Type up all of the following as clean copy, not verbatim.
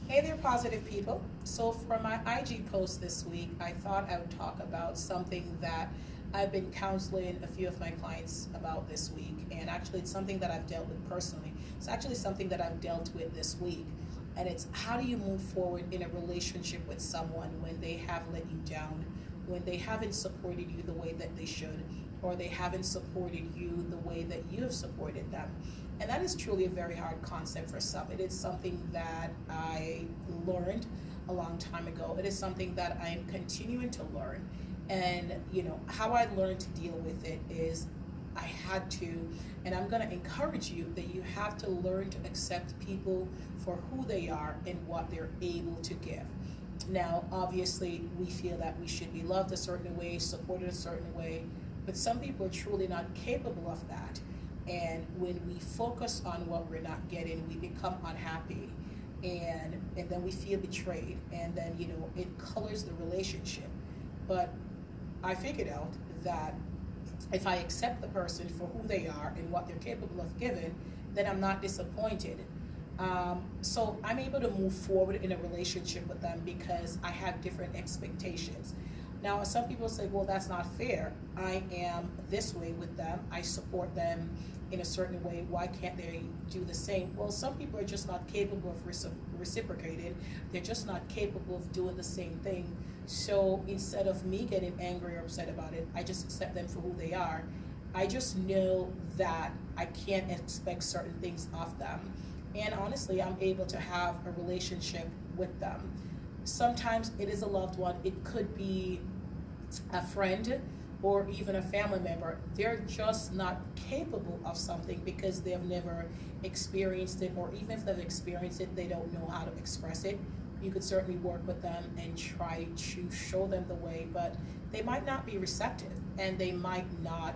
Hey there, positive people. So, for my IG post this week, I thought I would talk about something that I've been counseling a few of my clients about this week. And actually, it's something that I've dealt with personally. It's actually something that I've dealt with this week. And it's how do you move forward in a relationship with someone when they have let you down, when they haven't supported you the way that they should, or they haven't supported you the way that you have supported them. And that is truly a very hard concept for some. It is something that I learned a long time ago. It is something that I am continuing to learn. And how I learned to deal with it is I had to, and I'm going to encourage you that you have to learn to accept people for who they are and what they're able to give. Now, obviously, we feel that we should be loved a certain way, supported a certain way, but some people are truly not capable of that. And when we focus on what we're not getting, we become unhappy, and then we feel betrayed, and then it colors the relationship. But I figured out that if I accept the person for who they are and what they're capable of giving, then I'm not disappointed. So I'm able to move forward in a relationship with them because I have different expectations. Now, some people say, well, that's not fair. I am this way with them. I support them in a certain way. Why can't they do the same? Well, some people are just not capable of reciprocating. They're just not capable of doing the same thing. So instead of me getting angry or upset about it, I just accept them for who they are. I just know that I can't expect certain things of them. And honestly, I'm able to have a relationship with them. Sometimes it is a loved one. It could be a friend or even a family member. They're just not capable of something because they've never experienced it, or even if they've experienced it, they don't know how to express it. You could certainly work with them and try to show them the way, but they might not be receptive, and they might not,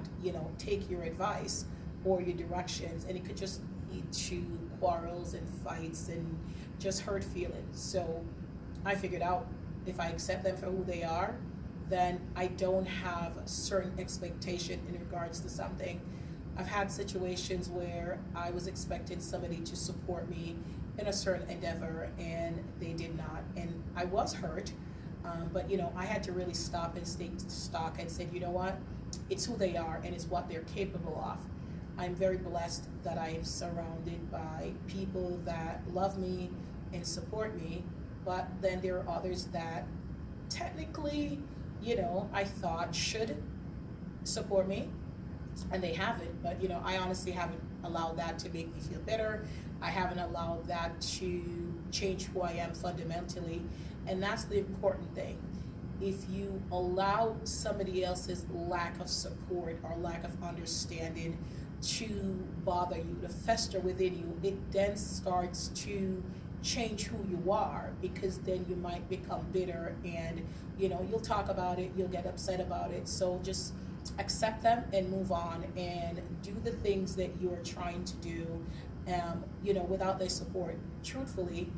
take your advice or your directions, and it could just lead to quarrels and fights and just hurt feelings. So I figured out if I accept them for who they are, then I don't have a certain expectation in regards to something. I've had situations where I was expecting somebody to support me in a certain endeavor and they did not, and I was hurt. But I had to really stop and take stock and say, you know what, it's who they are and it's what they're capable of. I'm very blessed that I am surrounded by people that love me and support me, but then there are others that technically, I thought should support me, and they haven't. But I honestly haven't allowed that to make me feel better. I haven't allowed that to change who I am fundamentally, and that's the important thing. If you allow somebody else's lack of support or lack of understanding to bother you, to fester within you, it then starts to change who you are, because then you might become bitter, and you'll talk about it, you'll get upset about it. So just accept them and move on and do the things that you're trying to do, without their support. Truthfully,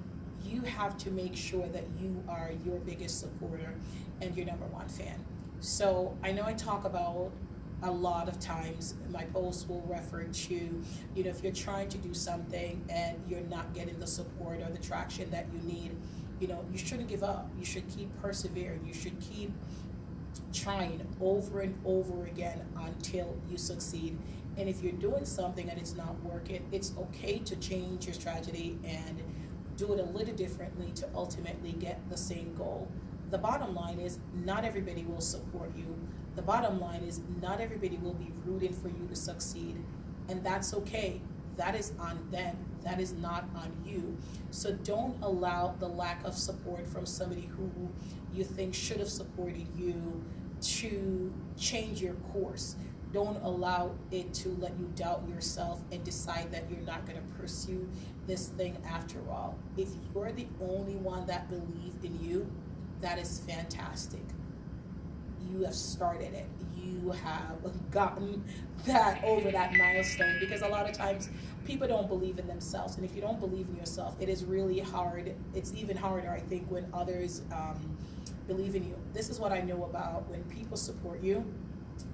you have to make sure that you are your biggest supporter and your number one fan. So I know I talk about a lot of times my posts will refer to, if you're trying to do something and you're not getting the support or the traction that you need, you shouldn't give up. You should keep persevering. You should keep trying over and over again until you succeed. And if you're doing something and it's not working, it's okay to change your strategy and do it a little differently to ultimately get the same goal. The bottom line is not everybody will support you. The bottom line is not everybody will be rooting for you to succeed, and that's okay. That is on them. That is not on you. So don't allow the lack of support from somebody who you think should have supported you to change your course. Don't allow it to let you doubt yourself and decide that you're not going to pursue this thing after all. If you're the only one that believed in you, that is fantastic. You have started it. You have gotten that over that milestone, because a lot of times people don't believe in themselves, and if you don't believe in yourself, it is really hard. It's even harder, I think, when others believe in you. This is what I know about when people support you.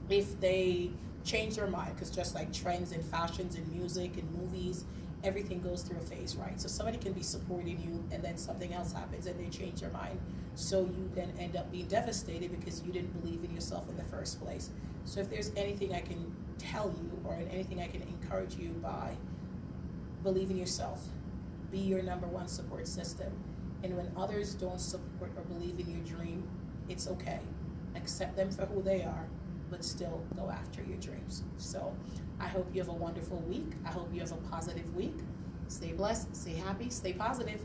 If they change their mind, because just like trends and fashions and music and movies, everything goes through a phase, right? So somebody can be supporting you and then something else happens and they change their mind. So you then end up being devastated because you didn't believe in yourself in the first place. So if there's anything I can tell you or anything I can encourage you by, believe in yourself. Be your number one support system. And when others don't support or believe in your dream, it's okay. Accept them for who they are, but still go after your dreams. So I hope you have a wonderful week. I hope you have a positive week. Stay blessed, stay happy, stay positive.